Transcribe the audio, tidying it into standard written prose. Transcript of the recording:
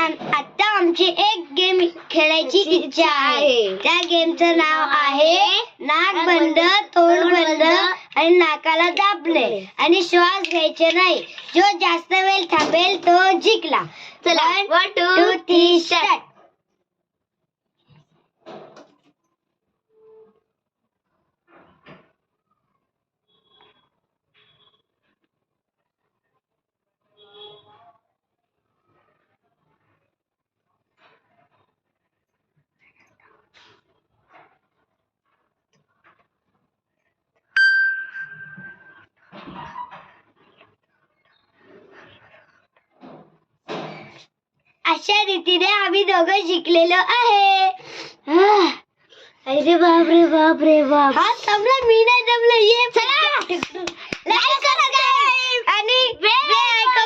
आता आमची एक गेम खेळायची इच्छा आहे. त्या गेमचं नाव आहे नाक बंद, तोंड बंद आणि नाकाला दाबले आणि श्वास घ्यायचे नाही. जो जास्त वेळ थांबेल तो जिंकला. चला 1 2 3 स्टार्ट. अशा रीतीने आम्ही दोघं शिकलेलो आहे. अरे बाप रे बाप रे बाप. हा थांबला, मी नाही थांबलो. ये चला लाईक करा आणि बेल आयकॉन